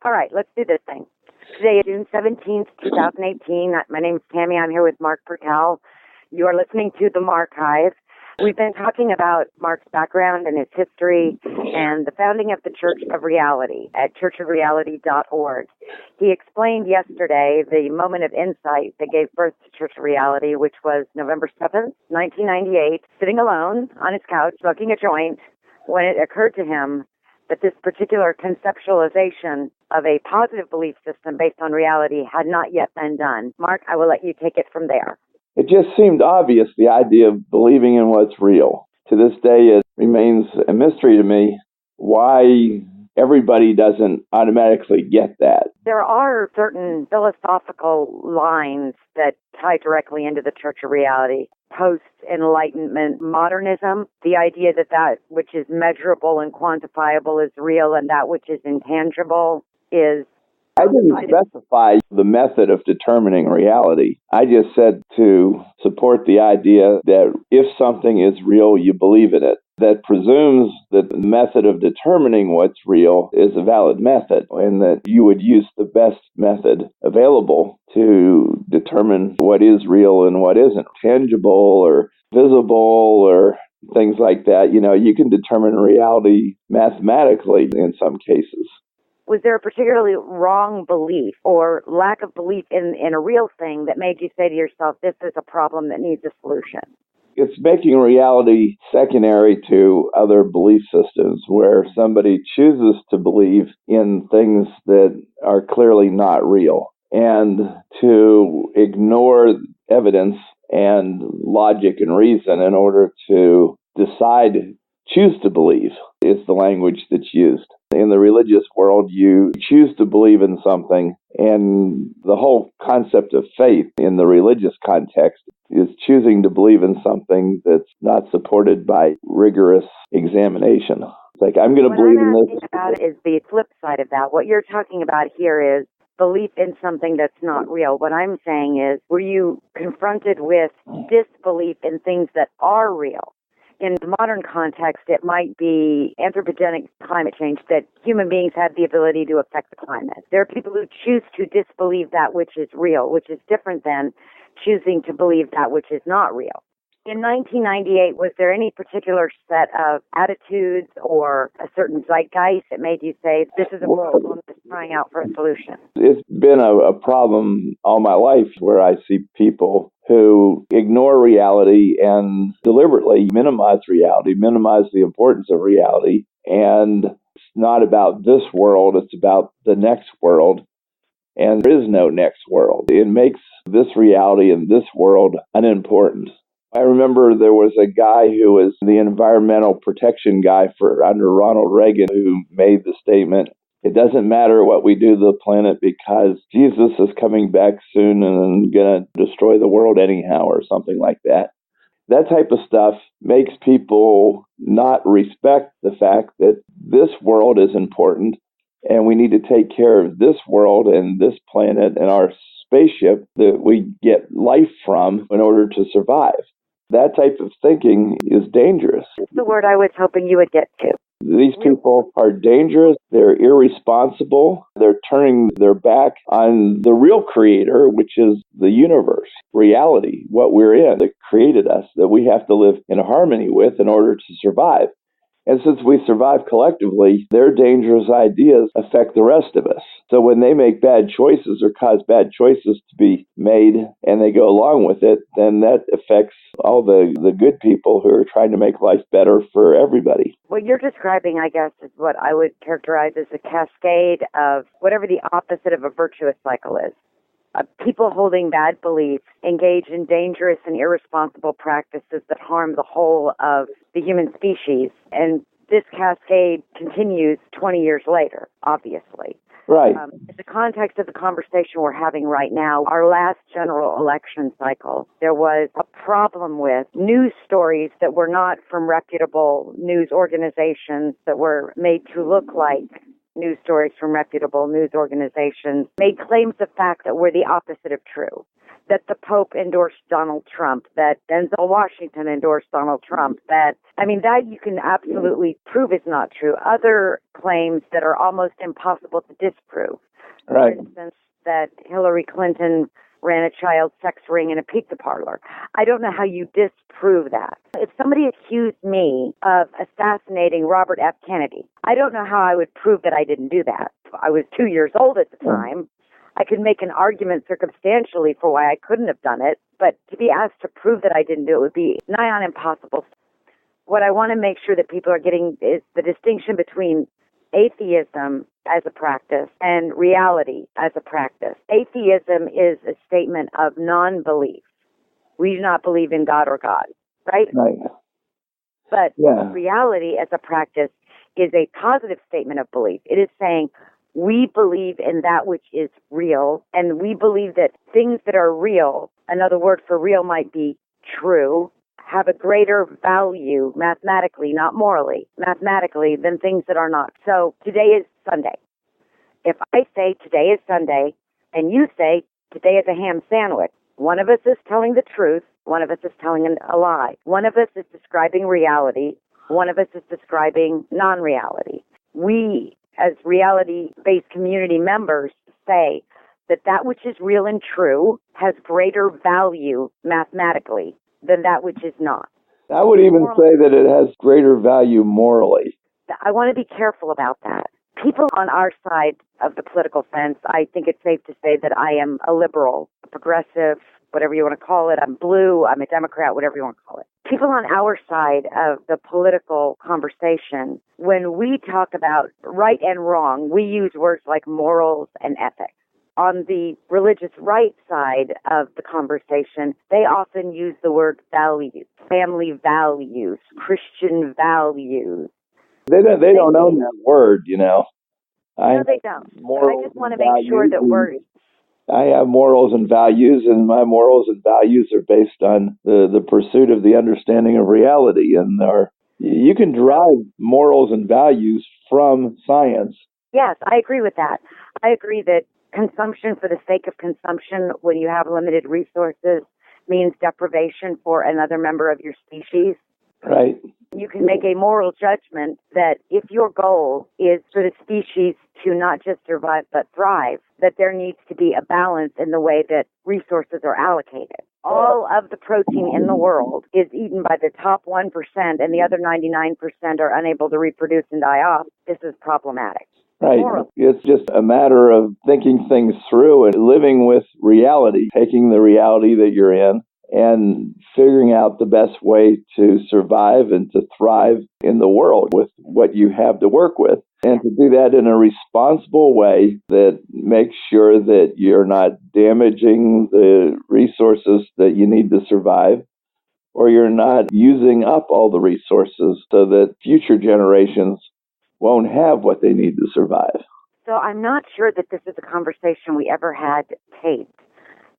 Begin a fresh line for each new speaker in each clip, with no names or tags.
All right, let's do this thing. Today is June 17th, 2018. My name is Tammy. I'm here with Mark Percal. You are listening to the Marchive. We've been talking about Mark's background and his history and the founding of the Church of Reality at churchofreality.org. He explained yesterday the moment of insight that gave birth to Church of Reality, which was November 7th, 1998, sitting alone on his couch, smoking a joint, when it occurred to him that this particular conceptualization of a positive belief system based on reality had not yet been done. Mark, I will let you take it from there.
It just seemed obvious, the idea of believing in what's real. To this day, it remains a mystery to me why everybody doesn't automatically get that.
There are certain philosophical lines that tie directly into the Church of Reality. Post-Enlightenment modernism, the idea that that which is measurable and quantifiable is real and that which is intangible is...
I didn't specify the method of determining reality. I just said to support the idea that if something is real, you believe in it. That presumes that the method of determining what's real is a valid method, and that you would use the best method available to determine what is real and what isn't. Tangible or visible or things like that. You know, you can determine reality mathematically in some cases.
Was there a particularly wrong belief or lack of belief in a real thing that made you say to yourself, this is a problem that needs a solution?
It's making reality secondary to other belief systems where somebody chooses to believe in things that are clearly not real and to ignore evidence and logic and reason in order to choose to believe is the language that's used. In the religious world, you choose to believe in something, and the whole concept of faith in the religious context is choosing to believe in something that's not supported by rigorous examination. It's like, I'm going to believe in this.
What I'm asking about is the flip side of that. What you're talking about here is belief in something that's not real. What I'm saying is, were you confronted with disbelief in things that are real? In the modern context, it might be anthropogenic climate change, that human beings have the ability to affect the climate. There are people who choose to disbelieve that which is real, which is different than choosing to believe that which is not real. In 1998, was there any particular set of attitudes or a certain zeitgeist that made you say, this is a problem that's crying out for a solution?
It's been a problem all my life where I see people who ignore reality and deliberately minimize reality, minimize the importance of reality. And it's not about this world, it's about the next world. And there is no next world. It makes this reality and this world unimportant. I remember there was a guy who was the environmental protection guy under Ronald Reagan who made the statement, it doesn't matter what we do to the planet because Jesus is coming back soon and going to destroy the world anyhow, or something like that. That type of stuff makes people not respect the fact that this world is important and we need to take care of this world and this planet and our spaceship that we get life from in order to survive. That type of thinking is dangerous.
That's the word I was hoping you would get to.
These people are dangerous. They're irresponsible. They're turning their back on the real creator, which is the universe, reality, what we're in, that created us, that we have to live in harmony with in order to survive. And since we survive collectively, their dangerous ideas affect the rest of us. So when they make bad choices or cause bad choices to be made and they go along with it, then that affects all the good people who are trying to make life better for everybody.
What you're describing, I guess, is what I would characterize as a cascade of whatever the opposite of a virtuous cycle is. People holding bad beliefs engage in dangerous and irresponsible practices that harm the whole of the human species. And this cascade continues 20 years later, obviously.
Right.
In the context of the conversation we're having right now, our last general election cycle, there was a problem with news stories that were not from reputable news organizations that were made to look like news stories from reputable news organizations made claims of fact that were the opposite of true. That the Pope endorsed Donald Trump, that Denzel Washington endorsed Donald Trump, that you can absolutely prove is not true. Other claims that are almost impossible to disprove.
Right.
For instance, that Hillary Clinton ran a child sex ring in a pizza parlor. I don't know how you disprove that. If somebody accused me of assassinating Robert F. Kennedy, I don't know how I would prove that I didn't do that. I was 2 years old at the time. I could make an argument circumstantially for why I couldn't have done it, but to be asked to prove that I didn't do it would be nigh on impossible. What I want to make sure that people are getting is the distinction between atheism as a practice and reality as a practice. Atheism is a statement of non-belief. We do not believe in God or God, right?
Right.
But reality as a practice is a positive statement of belief. It is saying, we believe in that which is real, and we believe that things that are real, another word for real might be true, have a greater value mathematically, not morally, mathematically, than things that are not. So today is Sunday. If I say today is Sunday, and you say today is a ham sandwich, one of us is telling the truth, one of us is telling a lie. One of us is describing reality, one of us is describing non-reality. We, as reality-based community members, say that that which is real and true has greater value mathematically than that which is not.
I would even say that it has greater value morally.
I want to be careful about that. People on our side of the political fence, I think it's safe to say that I am a liberal, a progressive, whatever you want to call it. I'm blue, I'm a Democrat, whatever you want to call it. People on our side of the political conversation, when we talk about right and wrong, we use words like morals and ethics. On the religious right side of the conversation, they often use the word values, family values, Christian values.
They don't own that word, you know.
No, they don't. But I just want to make sure that we're...
I have morals and values, and my morals and values are based on the pursuit of the understanding of reality. And you can derive morals and values from science.
Yes, I agree with that. I agree that consumption for the sake of consumption, when you have limited resources, means deprivation for another member of your species.
Right.
You can make a moral judgment that if your goal is for the species to not just survive but thrive, that there needs to be a balance in the way that resources are allocated. All of the protein in the world is eaten by the top 1%, and the other 99% are unable to reproduce and die off. This is problematic.
Right. It's just a matter of thinking things through and living with reality, taking the reality that you're in and figuring out the best way to survive and to thrive in the world with what you have to work with. And to do that in a responsible way that makes sure that you're not damaging the resources that you need to survive, or you're not using up all the resources so that future generations won't have what they need to survive.
So I'm not sure that this is a conversation we ever had taped,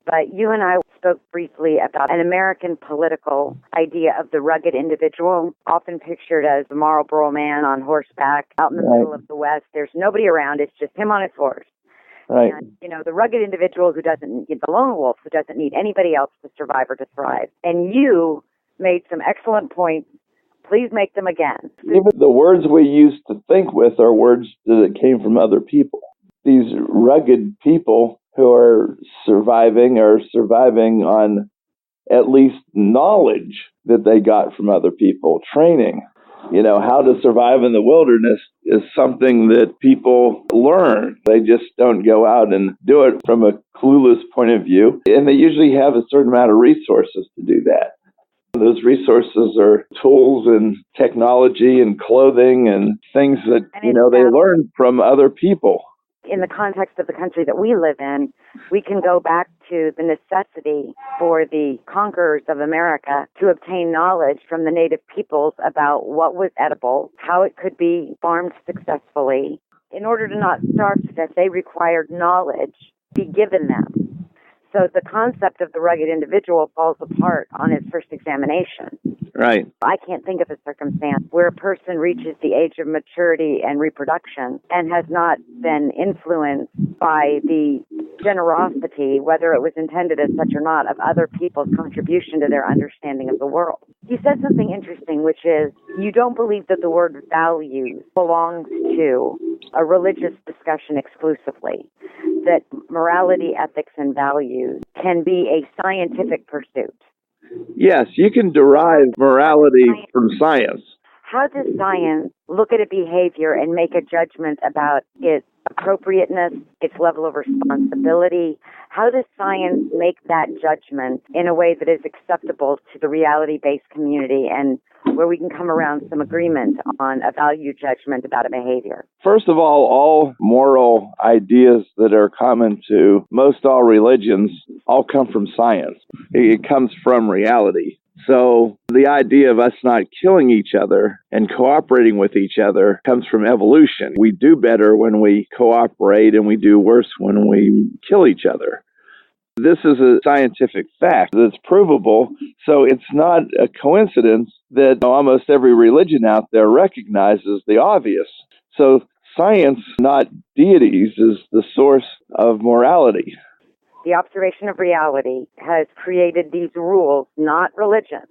but you and I spoke briefly about an American political idea of the rugged individual, often pictured as the Marlboro man on horseback out in the middle of the West. There's nobody around. It's just him on his horse.
Right.
And, the rugged individual who doesn't need the lone wolf, who doesn't need anybody else to survive or to thrive. And you made some excellent points. Please make them again.
Even the words we used to think with are words that came from other people. These rugged people who are surviving on at least knowledge that they got from other people, training. How to survive in the wilderness is something that people learn. They just don't go out and do it from a clueless point of view. And they usually have a certain amount of resources to do that. Those resources are tools and technology and clothing and things that, they learn from other people.
In the context of the country that we live in, we can go back to the necessity for the conquerors of America to obtain knowledge from the native peoples about what was edible, how it could be farmed successfully. In order to not starve to death, they required knowledge be given them. So the concept of the rugged individual falls apart on its first examination.
Right.
I can't think of a circumstance where a person reaches the age of maturity and reproduction and has not been influenced by the generosity, whether it was intended as such or not, of other people's contribution to their understanding of the world. You said something interesting, which is you don't believe that the word values belongs to a religious discussion exclusively, that morality, ethics, and values can be a scientific pursuit.
Yes, you can derive morality from science.
How does science look at a behavior and make a judgment about its appropriateness, its level of responsibility? How does science make that judgment in a way that is acceptable to the reality-based community and where we can come around some agreement on a value judgment about a behavior?
First of all moral ideas that are common to most all religions all come from science. It comes from reality. So the idea of us not killing each other and cooperating with each other comes from evolution. We do better when we cooperate and we do worse when we kill each other. This is a scientific fact that's provable, so it's not a coincidence that almost every religion out there recognizes the obvious. So science, not deities, is the source of morality.
The observation of reality has created these rules, not religion.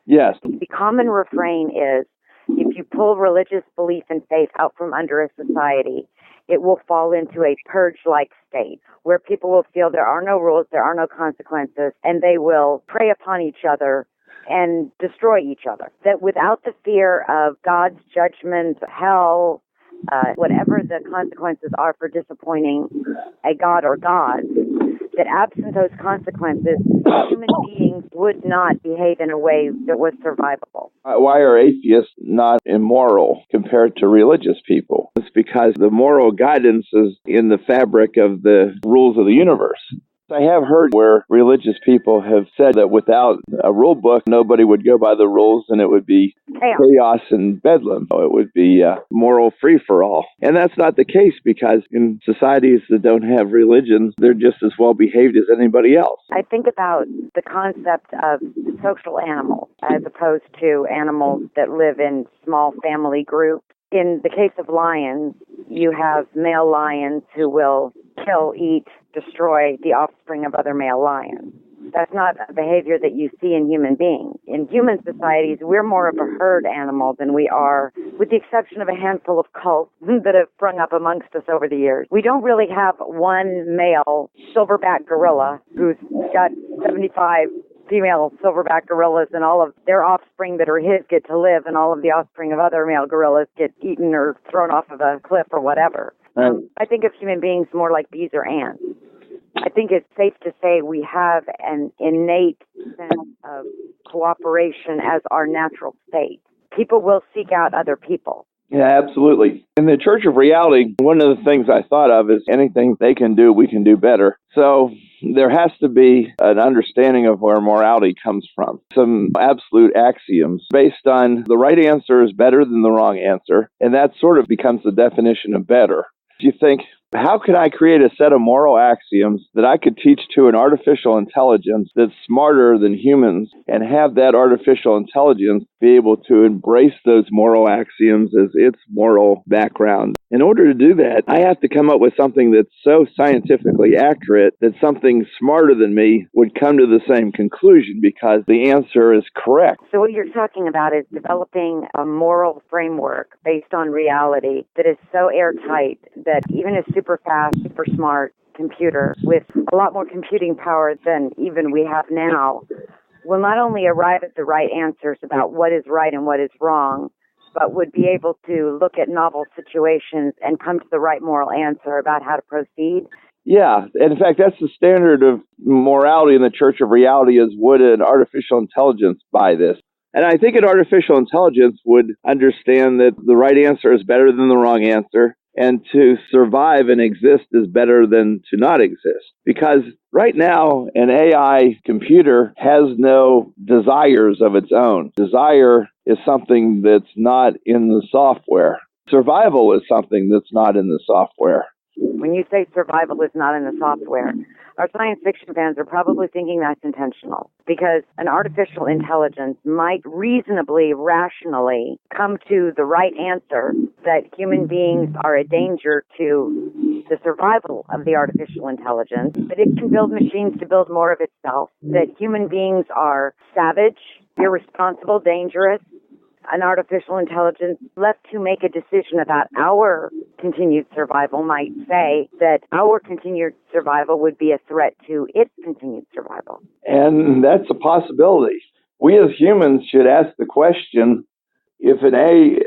Yes.
The common refrain is, if you pull religious belief and faith out from under a society, it will fall into a purge-like state where people will feel there are no rules, there are no consequences, and they will prey upon each other and destroy each other. That without the fear of God's judgment, hell, whatever the consequences are for disappointing a god or gods, that absent those consequences, human beings would not behave in a way that was survivable.
Why are atheists not immoral compared to religious people? It's because the moral guidance is in the fabric of the rules of the universe. I have heard where religious people have said that without a rule book, nobody would go by the rules and it would be chaos and bedlam. It would be moral free-for-all. And that's not the case because in societies that don't have religions, they're just as well behaved as anybody else.
I think about the concept of social animals as opposed to animals that live in small family groups. In the case of lions, you have male lions who will kill, eat, destroy the offspring of other male lions. That's not a behavior that you see in human beings. In human societies, we're more of a herd animal than we are, with the exception of a handful of cults that have sprung up amongst us over the years. We don't really have one male silverback gorilla who's got 75 female silverback gorillas and all of their offspring that are his get to live and all of the offspring of other male gorillas get eaten or thrown off of a cliff or whatever. I think of human beings more like bees or ants. I think it's safe to say we have an innate sense of cooperation as our natural state. People will seek out other people.
Yeah, absolutely. In the Church of Reality, one of the things I thought of is anything they can do, we can do better. So there has to be an understanding of where morality comes from. Some absolute axioms based on the right answer is better than the wrong answer, and that sort of becomes the definition of better. You think, how could I create a set of moral axioms that I could teach to an artificial intelligence that's smarter than humans and have that artificial intelligence be able to embrace those moral axioms as its moral background? In order to do that, I have to come up with something that's so scientifically accurate that something smarter than me would come to the same conclusion because the answer is correct.
So what you're talking about is developing a moral framework based on reality that is so airtight that even a super fast, super smart computer with a lot more computing power than even we have now will not only arrive at the right answers about what is right and what is wrong, but would be able to look at novel situations and come to the right moral answer about how to proceed.
Yeah, and in fact, that's the standard of morality in the Church of Reality is would an artificial intelligence buy this? And I think an artificial intelligence would understand that the right answer is better than the wrong answer, and to survive and exist is better than to not exist. Because right now, an AI computer has no desires of its own. Desire is something that's not in the software. Survival is something that's not in the software.
When you say survival is not in the software, our science fiction fans are probably thinking that's intentional because an artificial intelligence might reasonably, rationally come to the right answer that human beings are a danger to the survival of the artificial intelligence, that it can build machines to build more of itself, that human beings are savage, irresponsible, dangerous. An artificial intelligence left to make a decision about our continued survival might say that our continued survival would be a threat to its continued survival.
And that's a possibility. We as humans should ask the question, if an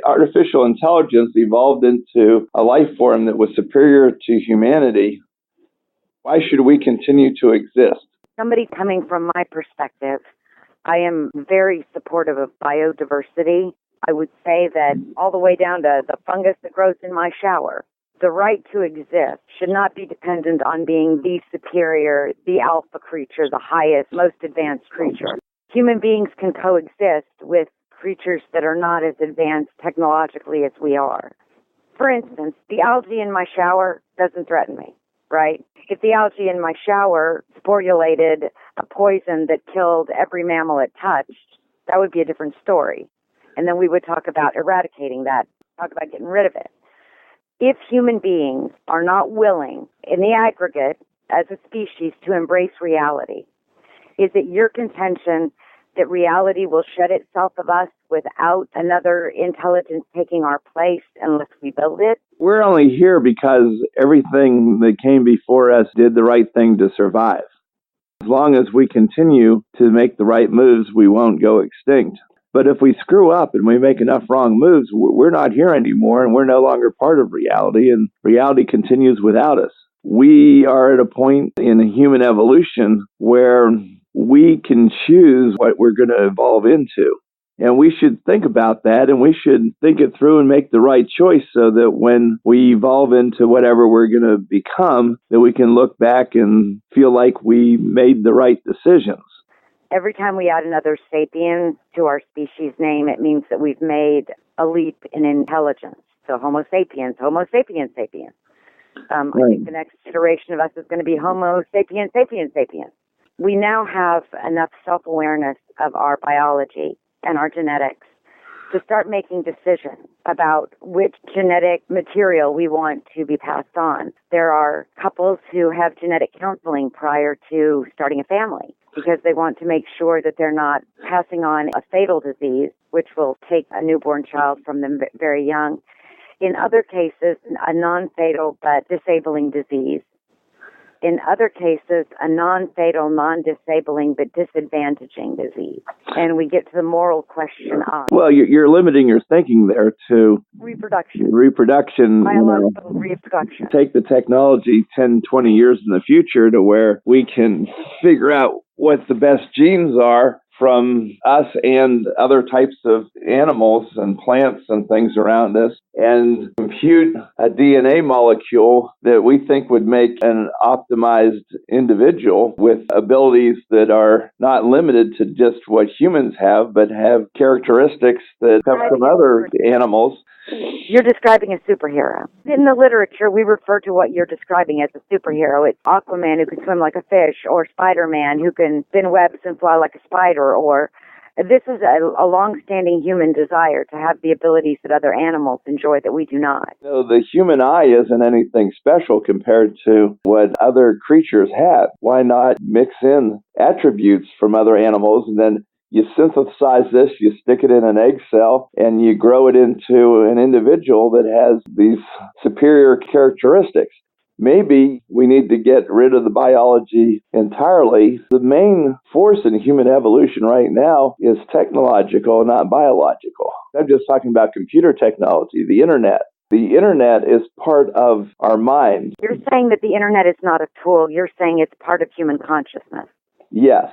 artificial intelligence evolved into a life form that was superior to humanity, why should we continue to exist?
Somebody coming from my perspective, I am very supportive of biodiversity. I would say that all the way down to the fungus that grows in my shower. The right to exist should not be dependent on being the superior, the alpha creature, the highest, most advanced creature. Human beings can coexist with creatures that are not as advanced technologically as we are. For instance, the algae in my shower doesn't threaten me, right? If the algae in my shower sporulated a poison that killed every mammal it touched, that would be a different story. And then we would talk about eradicating that, talk about getting rid of it. If human beings are not willing, in the aggregate, as a species, to embrace reality, is it your contention that reality will shed itself of us without another intelligence taking our place unless we build it?
We're only here because everything that came before us did the right thing to survive. As long as we continue to make the right moves, we won't go extinct. But if we screw up and we make enough wrong moves, we're not here anymore, and we're no longer part of reality, and reality continues without us. We are at a point in human evolution where we can choose what we're going to evolve into. And we should think about that, and we should think it through and make the right choice so that when we evolve into whatever we're going to become, that we can look back and feel like we made the right decisions.
Every time we add another sapien to our species name, it means that we've made a leap in intelligence. So Homo sapiens, Homo sapiens sapiens. I think the next iteration of us is going to be Homo sapiens sapiens sapiens. We now have enough self-awareness of our biology and our genetics to start making decisions about which genetic material we want to be passed on. There are couples who have genetic counseling prior to starting a family because they want to make sure that they're not passing on a fatal disease, which will take a newborn child from them very young. In other cases, a non-fatal but disabling disease. In other cases, a non-fatal, non-disabling, but disadvantaging disease. And we get to the moral question of...
Well, you're limiting your thinking there to...
Reproduction.
Biological
reproduction.
Take the technology 10, 20 years in the future to where we can figure out what the best genes are from us and other types of animals and plants and things around us, and compute a DNA molecule that we think would make an optimized individual with abilities that are not limited to just what humans have, but have characteristics that come from other animals.
You're describing a superhero. In the literature, we refer to what you're describing as a superhero. It's Aquaman who can swim like a fish, or Spider-Man who can spin webs and fly like a spider, or this is a long-standing human desire to have the abilities that other animals enjoy that we do not.
So the human eye isn't anything special compared to what other creatures have. Why not mix in attributes from other animals, and then you synthesize this, you stick it in an egg cell, and you grow it into an individual that has these superior characteristics. Maybe we need to get rid of the biology entirely. The main force in human evolution right now is technological, not biological. I'm just talking about computer technology, the internet. The internet is part of our mind.
You're saying that the internet is not a tool. You're saying it's part of human consciousness.
Yes.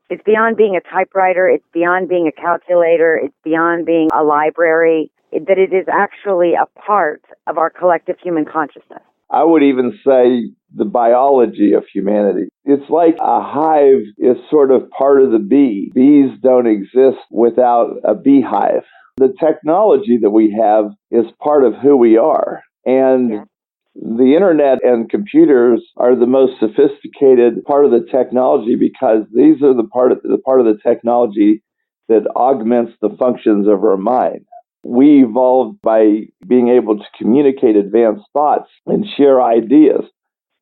It's beyond being a typewriter. It's beyond being a calculator. It's beyond being a library. That it is actually a part of our collective human consciousness.
I would even say the biology of humanity. It's like a hive is sort of part of the bee. Bees don't exist without a beehive. The technology that we have is part of who we are. And The internet and computers are the most sophisticated part of the technology because these are the part of the technology that augments the functions of our mind. We evolved by being able to communicate advanced thoughts and share ideas.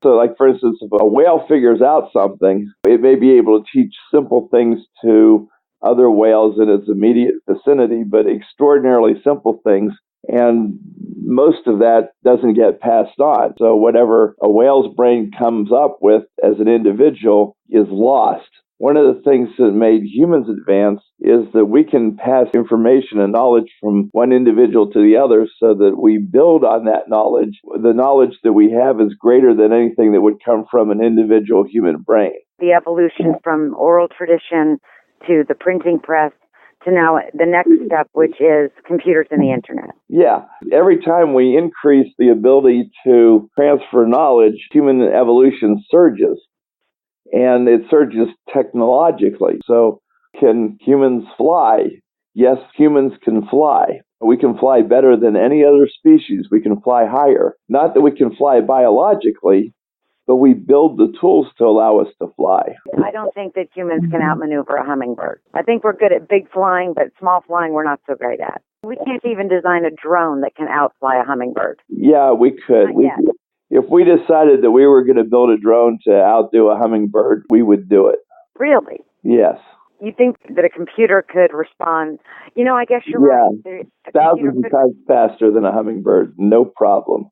So, like, for instance, if a whale figures out something, it may be able to teach simple things to other whales in its immediate vicinity, but extraordinarily simple things. And most of that doesn't get passed on. So whatever a whale's brain comes up with as an individual is lost. One of the things that made humans advance is that we can pass information and knowledge from one individual to the other so that we build on that knowledge. The knowledge that we have is greater than anything that would come from an individual human brain.
The evolution from oral tradition to the printing press to now the next step, which is computers and the internet.
Yeah. Every time we increase the ability to transfer knowledge, human evolution surges. And it surges technologically. So, can humans fly? Yes, humans can fly. We can fly better than any other species. We can fly higher. Not that we can fly biologically, but we build the tools to allow us to fly.
I don't think that humans can outmaneuver a hummingbird. I think we're good at big flying, but small flying we're not so great at. We can't even design a drone that can outfly a hummingbird.
Yeah, we could. If we decided that we were going to build a drone to outdo a hummingbird, we would do it.
Really?
Yes.
You think that a computer could respond? I guess you're right.
Thousands of times faster than a hummingbird, no problem.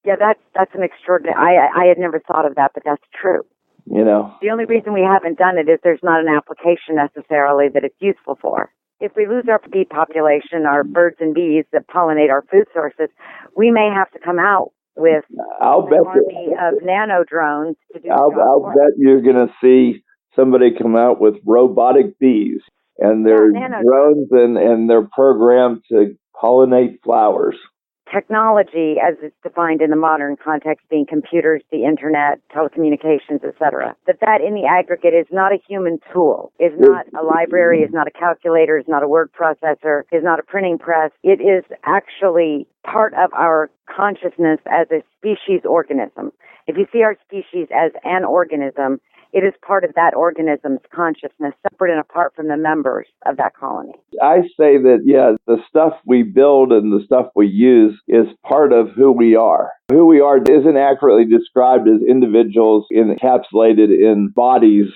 Yeah, that's an extraordinary. I had never thought of that, but that's true. The only reason we haven't done it is there's not an application necessarily that it's useful for. If we lose our bee population, our birds and bees that pollinate our food sources, we may have to come out with an army of nano drones to do the job.
I'll bet you're going to see somebody come out with robotic bees, and they're drones and they're programmed to pollinate flowers.
Technology, as it's defined in the modern context, being computers, the internet, telecommunications, etc., that in the aggregate is not a human tool, is not a library, is not a calculator, is not a word processor, is not a printing press. It is actually part of our consciousness as a species organism. If you see our species as an organism, it is part of that organism's consciousness, separate and apart from the members of that colony. I
say that, the stuff we build and the stuff we use is part of who we are. Who we are isn't accurately described as individuals encapsulated in bodies,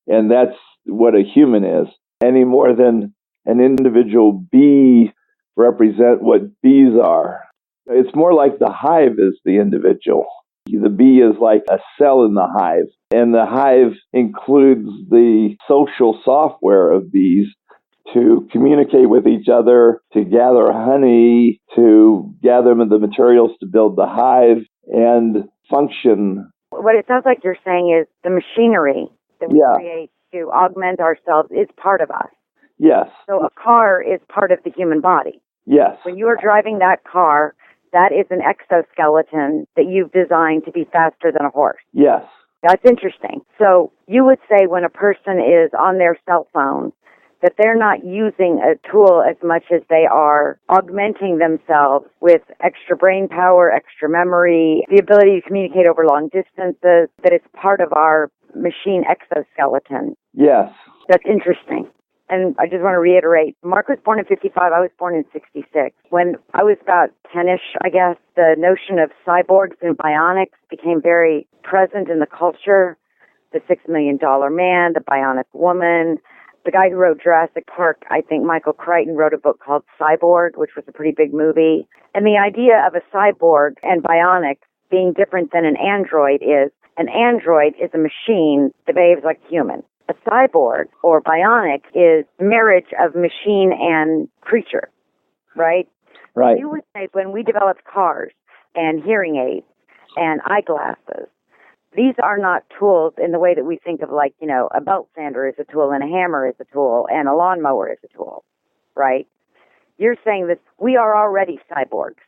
and that's what a human is, any more than an individual bee represent what bees are. It's more like the hive is the individual. The bee is like a cell in the hive, and the hive includes the social software of bees to communicate with each other, to gather honey, to gather the materials to build the hive and function.
What it sounds like you're saying is the machinery that we create to augment ourselves is part of us.
Yes.
So a car is part of the human body.
Yes.
When you are driving that car, that is an exoskeleton that you've designed to be faster than a horse.
Yes.
That's interesting. So you would say when a person is on their cell phone that they're not using a tool as much as they are augmenting themselves with extra brain power, extra memory, the ability to communicate over long distances, that it's part of our machine exoskeleton.
Yes.
That's interesting. And I just want to reiterate, Mark was born in 55, I was born in 66. When I was about 10-ish, I guess, the notion of cyborgs and bionics became very present in the culture. The $6 Million Man, the bionic woman. The guy who wrote Jurassic Park, I think Michael Crichton, wrote a book called Cyborg, which was a pretty big movie. And the idea of a cyborg and bionics being different than an android is a machine that behaves like a human. A cyborg or bionic is marriage of machine and creature, right?
Right.
You would say when we developed cars and hearing aids and eyeglasses, these are not tools in the way that we think of a belt sander is a tool and a hammer is a tool and a lawnmower is a tool, right? You're saying that we are already cyborgs.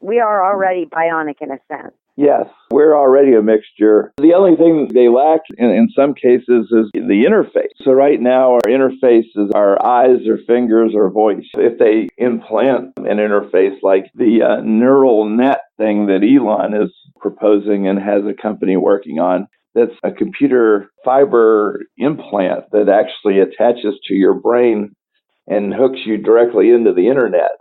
We are already bionic in a sense.
Yes, we're already a mixture. The only thing they lack in some cases is the interface. So right now our interface is our eyes or fingers or voice. If they implant an interface like the neural net thing that Elon is proposing and has a company working on. That's a computer fiber implant that actually attaches to your brain and hooks you directly into the internet.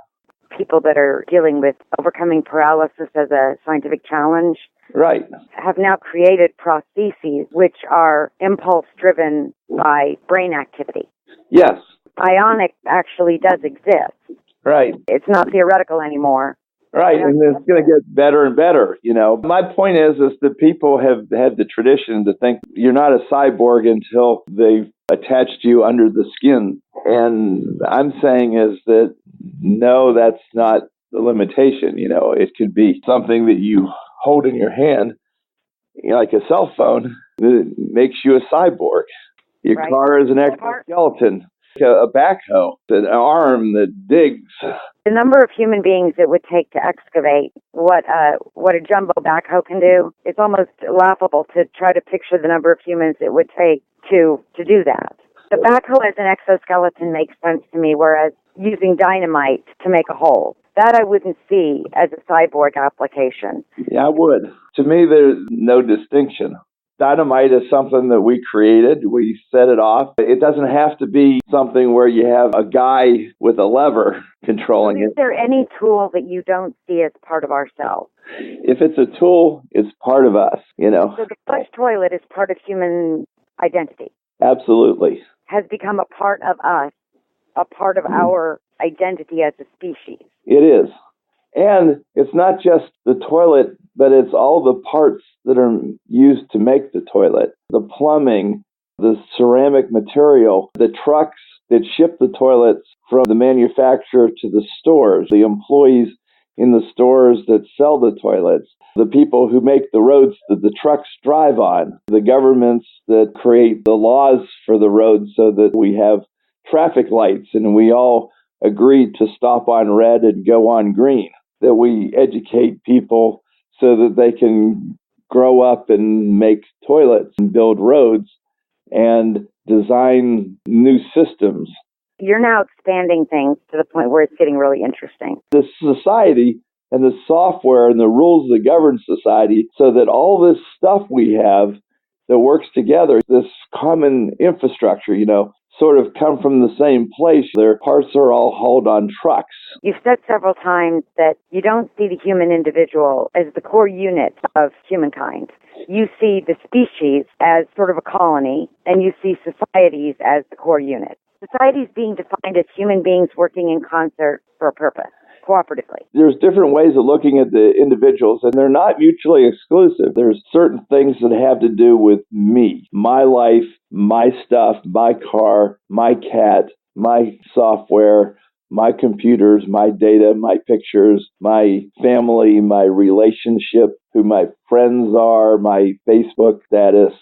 People that are dealing with overcoming paralysis as a scientific challenge,
right,
have now created prostheses which are impulse-driven by brain activity.
Yes.
Bionic actually does exist.
Right.
It's not theoretical anymore.
Right, and it's going to get better and better. My point is that people have had the tradition to think you're not a cyborg until they've attached you under the skin. And I'm saying is that no, that's not the limitation. It could be something that you hold in your hand, like a cell phone, that makes you a cyborg. Your car is an exoskeleton, a backhoe, an arm that digs.
The number of human beings it would take to excavate what a jumbo backhoe can do, it's almost laughable to try to picture the number of humans it would take to do that. The backhoe as an exoskeleton makes sense to me, whereas using dynamite to make a hole, that I wouldn't see as a cyborg application.
Yeah, I would. To me, there's no distinction. Dynamite is something that we created. We set it off. It doesn't have to be something where you have a guy with a lever controlling it.
Is there any tool that you don't see as part of ourselves?
If it's a tool, it's part of us,
So the flush toilet is part of human identity.
Absolutely.
Has become a part of us, a part of our identity as a species.
It is. And it's not just the toilet, but it's all the parts that are used to make the toilet. The plumbing, the ceramic material, the trucks that ship the toilets from the manufacturer to the stores, the employees in the stores that sell the toilets, the people who make the roads that the trucks drive on, the governments that create the laws for the roads so that we have traffic lights and we all agree to stop on red and go on green, that we educate people so that they can grow up and make toilets and build roads and design new systems.
You're now expanding things to the point where it's getting really interesting.
The society and the software and the rules that govern society, so that all this stuff we have that works together, this common infrastructure, sort of come from the same place. Their parts are all hauled on trucks.
You've said several times that you don't see the human individual as the core unit of humankind. You see the species as sort of a colony, and you see societies as the core unit. Society is being defined as human beings working in concert for a purpose, cooperatively.
There's different ways of looking at the individuals, and they're not mutually exclusive. There's certain things that have to do with me, my life, my stuff, my car, my cat, my software, my computers, my data, my pictures, my family, my relationship, who my friends are, my Facebook status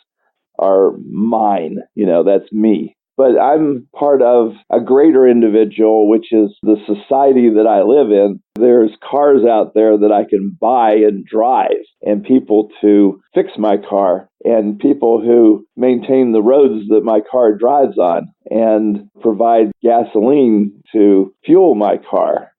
are mine. That's me. But I'm part of a greater individual, which is the society that I live in. There's cars out there that I can buy and drive, and people to fix my car, and people who maintain the roads that my car drives on, and provide gasoline to fuel my car.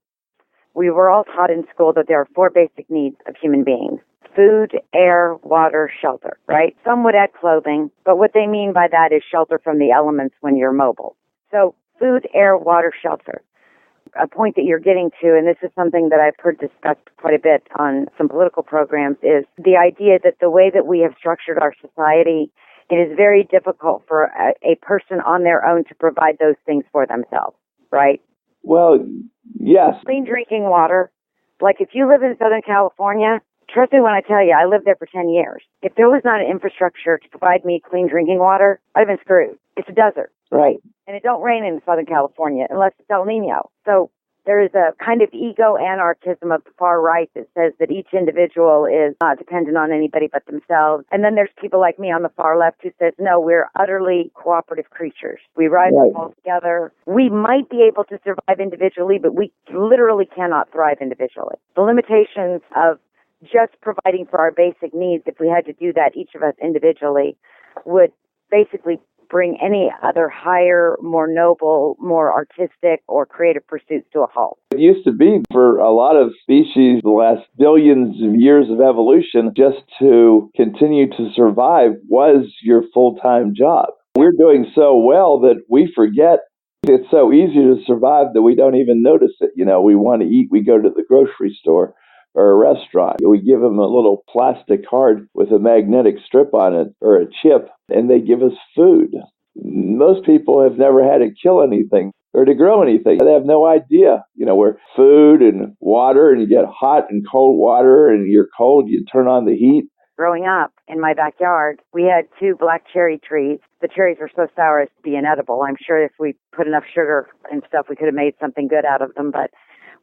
We were all taught in school that there are 4 basic needs of human beings: food, air, water, shelter, right? Some would add clothing, but what they mean by that is shelter from the elements when you're mobile. So food, air, water, shelter. A point that you're getting to, and this is something that I've heard discussed quite a bit on some political programs, is the idea that the way that we have structured our society, it is very difficult for a person on their own to provide those things for themselves, right?
Well, yes.
Clean drinking water. Like if you live in Southern California, trust me when I tell you, I lived there for 10 years. If there was not an infrastructure to provide me clean drinking water, I'd have been screwed. It's a desert.
Right.
And it don't rain in Southern California unless it's El Nino. So there is a kind of ego-anarchism of the far right that says that each individual is not dependent on anybody but themselves. And then there's people like me on the far left who says, no, we're utterly cooperative creatures. We rise and fall together. We might be able to survive individually, but we literally cannot thrive individually. The limitations of just providing for our basic needs, if we had to do that, each of us individually, would basically bring any other higher, more noble, more artistic, or creative pursuits to a halt.
It used to be for a lot of species, the last billions of years of evolution, just to continue to survive was your full-time job. We're doing so well that we forget it's so easy to survive that we don't even notice it. We want to eat, we go to the grocery store or a restaurant. We give them a little plastic card with a magnetic strip on it or a chip, and they give us food. Most people have never had to kill anything or to grow anything. They have no idea, where food and water, and you get hot and cold water, and you're cold, you turn on the heat.
Growing up in my backyard, we had 2 black cherry trees. The cherries were so sour as to be inedible. I'm sure if we put enough sugar and stuff, we could have made something good out of them. But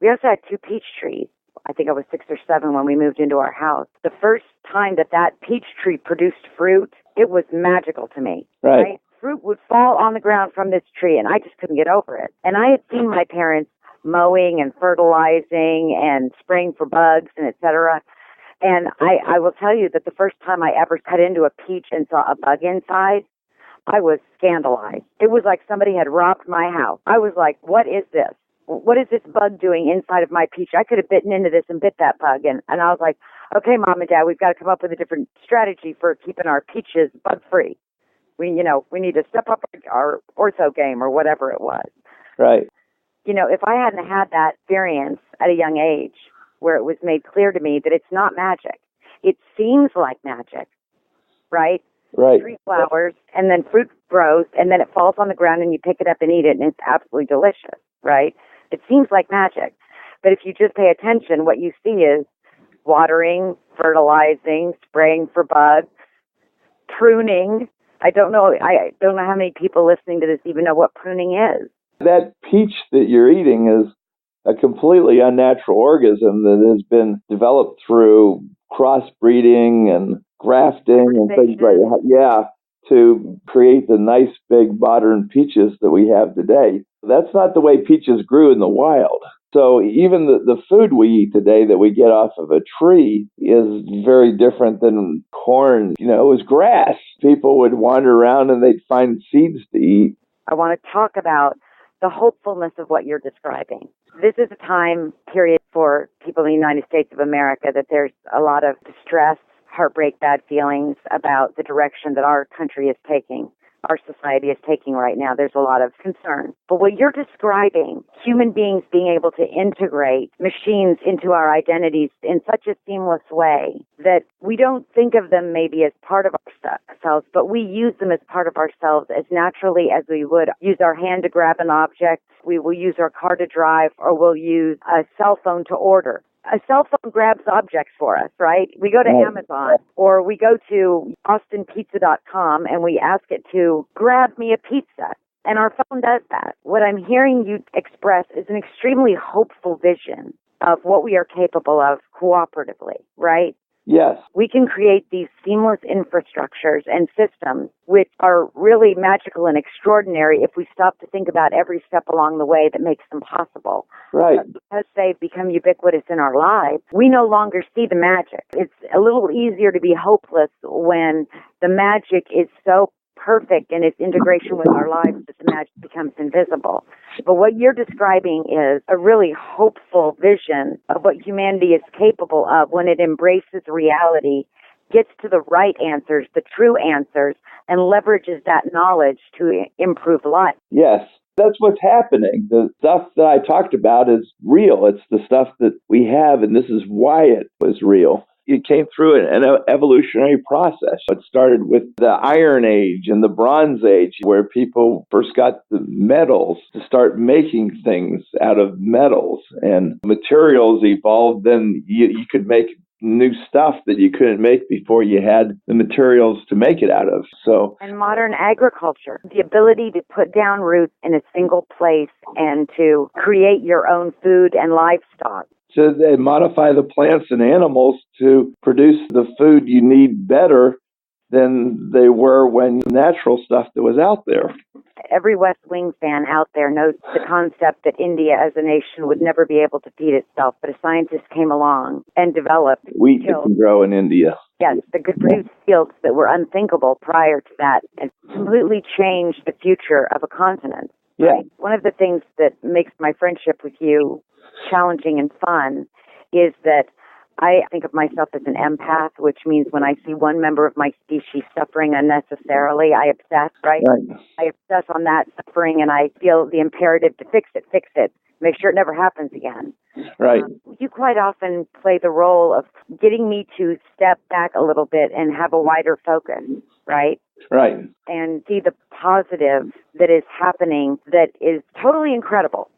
we also had 2 peach trees. I think I was 6 or 7 when we moved into our house. The first time that peach tree produced fruit, it was magical to me.
Right?
Fruit would fall on the ground from this tree, and I just couldn't get over it. And I had seen my parents mowing and fertilizing and spraying for bugs and et cetera. And I will tell you that the first time I ever cut into a peach and saw a bug inside, I was scandalized. It was like somebody had robbed my house. I was like, what is this? What is this bug doing inside of my peach? I could have bitten into this and bit that bug. And I was like, okay, Mom and Dad, we've got to come up with a different strategy for keeping our peaches bug-free. We need to step up our ortho game or whatever it was.
Right.
If I hadn't had that experience at a young age, where it was made clear to me that it's not magic. It seems like magic, right?
Right.
Tree flowers, and then fruit grows, and then it falls on the ground, and you pick it up and eat it, and it's absolutely delicious, right? It seems like magic. But if you just pay attention, what you see is watering, fertilizing, spraying for bugs, pruning. I don't know how many people listening to this even know what pruning is.
That peach that you're eating is a completely unnatural organism that has been developed through crossbreeding and grafting and things like that. Yeah, to create the nice big modern peaches that we have today. That's not the way peaches grew in the wild. So even the food we eat today that we get off of a tree is very different than corn. It was grass. People would wander around and they'd find seeds to eat.
I want to talk about the hopefulness of what you're describing. This is a time period for people in the United States of America that there's a lot of distress, heartbreak, bad feelings about the direction that our country is taking, our society is taking right now. There's a lot of concern. But what you're describing, human beings being able to integrate machines into our identities in such a seamless way that we don't think of them maybe as part of ourselves, but we use them as part of ourselves as naturally as we would use our hand to grab an object, we will use our car to drive, or we'll use a cell phone to order. A cell phone grabs objects for us, right? We go to Amazon or we go to austinpizza.com and we ask it to grab me a pizza. And our phone does that. What I'm hearing you express is an extremely hopeful vision of what we are capable of cooperatively, right?
Yes.
We can create these seamless infrastructures and systems which are really magical and extraordinary if we stop to think about every step along the way that makes them possible.
Right.
But because they've become ubiquitous in our lives, we no longer see the magic. It's a little easier to be hopeless when the magic is so perfect in its integration with our lives that the magic becomes invisible. But what you're describing is a really hopeful vision of what humanity is capable of when it embraces reality, gets to the right answers, the true answers, and leverages that knowledge to improve life.
Yes. That's what's happening. The stuff that I talked about is real. It's the stuff that we have, and this is why it was real. It came through an evolutionary process. It started with the Iron Age and the Bronze Age, where people first got the metals to start making things out of metals. And materials evolved, then you could make new stuff that you couldn't make before you had the materials to make it out of.
And modern agriculture, the ability to put down roots in a single place and to create your own food and livestock.
So they modify the plants and animals to produce the food you need better than they were when natural stuff that was out there.
Every West Wing fan out there knows the concept that India as a nation would never be able to feed itself, but a scientist came along and developed
wheat that can grow in India.
Yes, that could produce fields that were unthinkable prior to that and completely change the future of a continent.
Yeah.
Right? One of the things that makes my friendship with you challenging and fun is that I think of myself as an empath, which means when I see one member of my species suffering unnecessarily, I obsess, right? I obsess on that suffering, and I feel the imperative to fix it, make sure it never happens again.
Right.
You quite often play the role of getting me to step back a little bit and have a wider focus, right?
Right.
And see the positive that is happening that is totally incredible,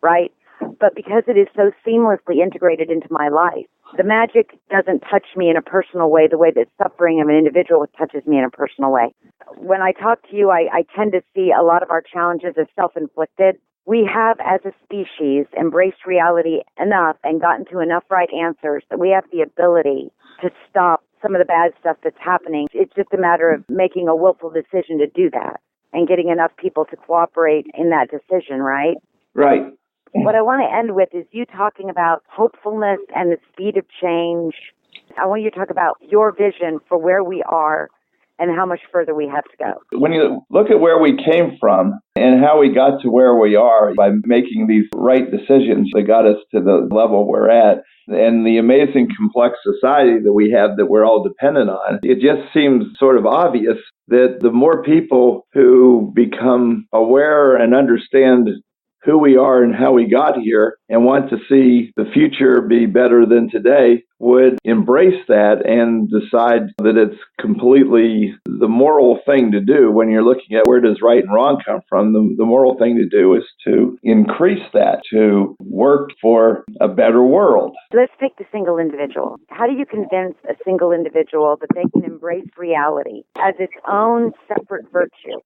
right? But because it is so seamlessly integrated into my life, the magic doesn't touch me in a personal way the way that suffering of an individual touches me in a personal way. When I talk to you, I tend to see a lot of our challenges as self-inflicted. We have, as a species, embraced reality enough and gotten to enough right answers that we have the ability to stop some of the bad stuff that's happening. It's just a matter of making a willful decision to do that and getting enough people to cooperate in that decision, right?
Right.
What I want to end with is you talking about hopefulness and the speed of change. I want you to talk about your vision for where we are and how much further we have to go.
When you look at where we came from and how we got to where we are by making these right decisions that got us to the level we're at, and the amazing complex society that we have that we're all dependent on, it just seems sort of obvious that the more people who become aware and understand who we are and how we got here and want to see the future be better than today would embrace that and decide that it's completely the moral thing to do. When you're looking at where does right and wrong come from, the moral thing to do is to increase that, to work for a better world.
Let's take the single individual. How do you convince a single individual that they can embrace reality as its own separate virtue?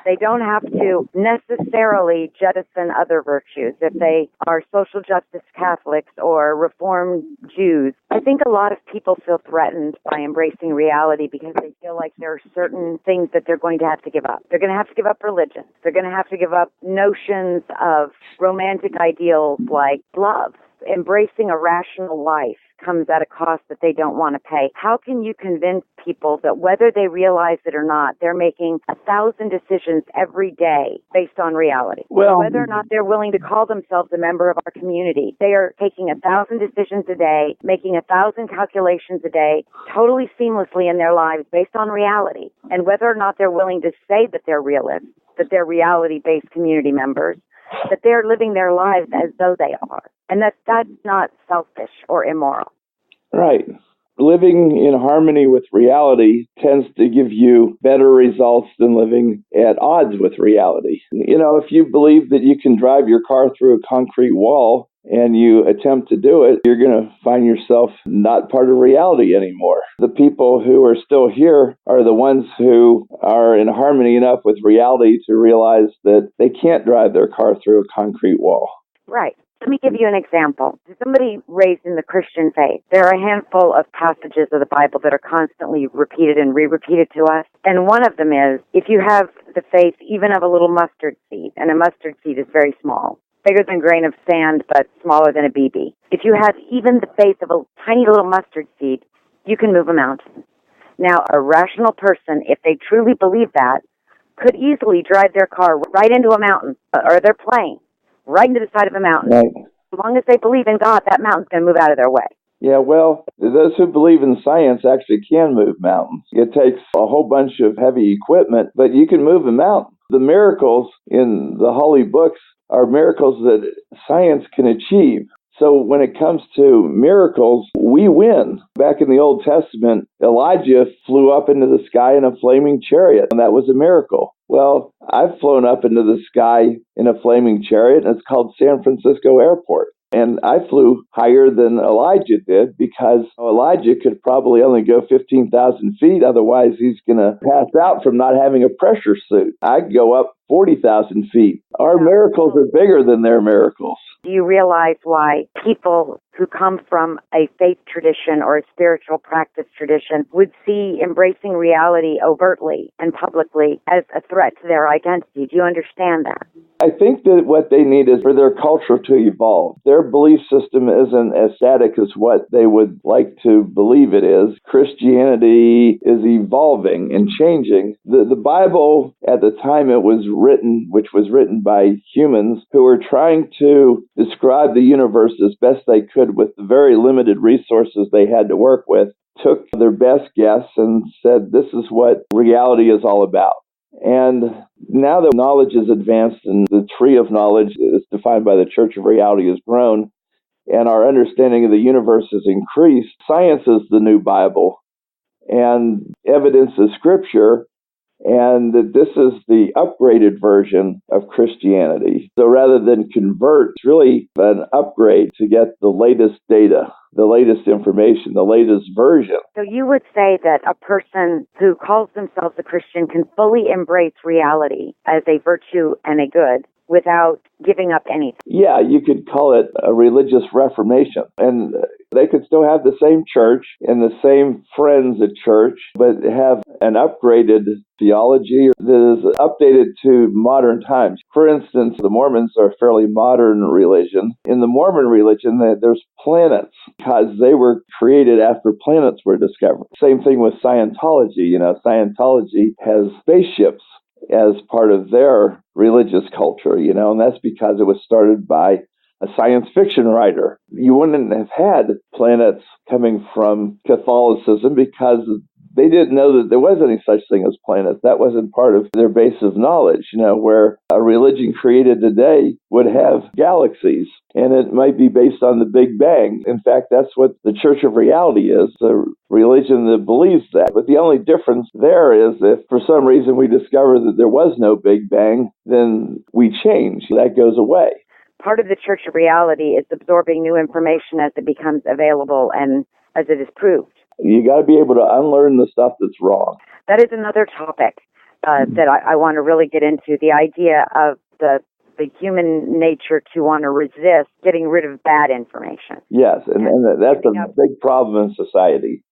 They don't have to necessarily jettison other virtues if they are social justice Catholics or Reformed Jews. I think a lot of people feel threatened by embracing reality because they feel like there are certain things that they're going to have to give up. They're going to have to give up religion. They're going to have to give up notions of romantic ideals like love. Embracing a rational life comes at a cost that they don't want to pay. How can you convince people that whether they realize it or not, they're making 1,000 decisions every day based on reality?
Well,
whether or not they're willing to call themselves a member of our community, they are taking 1,000 decisions a day, making 1,000 calculations a day, totally seamlessly in their lives based on reality. And whether or not they're willing to say that they're realists, that they're reality-based community members, that they're living their lives as though they are. And that's not selfish or immoral.
Right. Living in harmony with reality tends to give you better results than living at odds with reality. You know, if you believe that you can drive your car through a concrete wall and you attempt to do it, you're going to find yourself not part of reality anymore. The people who are still here are the ones who are in harmony enough with reality to realize that they can't drive their car through a concrete wall.
Right. Let me give you an example. Somebody raised in the Christian faith, there are a handful of passages of the Bible that are constantly repeated and re-repeated to us. And one of them is, if you have the faith even of a little mustard seed, and a mustard seed is very small, bigger than a grain of sand, but smaller than a BB. If you have even the faith of a tiny little mustard seed, you can move a mountain. Now, a rational person, if they truly believe that, could easily drive their car right into a mountain, or their plane, right into the side of a mountain.
Right.
As long as they believe in God, that mountain's going to move out of their way.
Yeah, well, those who believe in science actually can move mountains. It takes a whole bunch of heavy equipment, but you can move a mountain. The miracles in the holy books are miracles that science can achieve. So when it comes to miracles, we win. Back in the Old Testament, Elijah flew up into the sky in a flaming chariot, and that was a miracle. Well, I've flown up into the sky in a flaming chariot, and it's called San Francisco Airport. And I flew higher than Elijah did because Elijah could probably only go 15,000 feet. Otherwise, he's going to pass out from not having a pressure suit. I could go up 40,000 feet. Our miracles are bigger than their miracles.
Do you realize why people who come from a faith tradition or a spiritual practice tradition would see embracing reality overtly and publicly as a threat to their identity. Do you understand that?
I think that what they need is for their culture to evolve. Their belief system isn't as static as what they would like to believe it is. Christianity is evolving and changing. The Bible, at the time it was written, which was written by humans who were trying to describe the universe as best they could with the very limited resources they had to work with, took their best guess and said, this is what reality is all about. And now that knowledge is advanced and the tree of knowledge is defined by the Church of Reality has grown, and our understanding of the universe has increased, science is the new Bible, and evidence is Scripture, and that this is the upgraded version of Christianity. So rather than convert, it's really an upgrade to get the latest data, the latest information, the latest version.
So you would say that a person who calls themselves a Christian can fully embrace reality as a virtue and a good without giving up anything.
Yeah, you could call it a religious reformation. And they could still have the same church and the same friends at church, but have an upgraded theology that is updated to modern times. For instance, the Mormons are a fairly modern religion. In the Mormon religion, there's planets because they were created after planets were discovered. Same thing with Scientology. Scientology has spaceships as part of their religious culture, and that's because it was started by a science fiction writer. You wouldn't have had planets coming from Catholicism because they didn't know that there was any such thing as planets. That wasn't part of their base of knowledge, where a religion created today would have galaxies, and it might be based on the Big Bang. In fact, that's what the Church of Reality is, the religion that believes that. But the only difference there is if for some reason we discover that there was no Big Bang, then we change. That goes away.
Part of the Church of Reality is absorbing new information as it becomes available and as it is proved.
You got to be able to unlearn the stuff that's wrong.
That is another topic that I want to really get into, the idea of the human nature to want to resist getting rid of bad information.
Yes, and that's a big problem in society.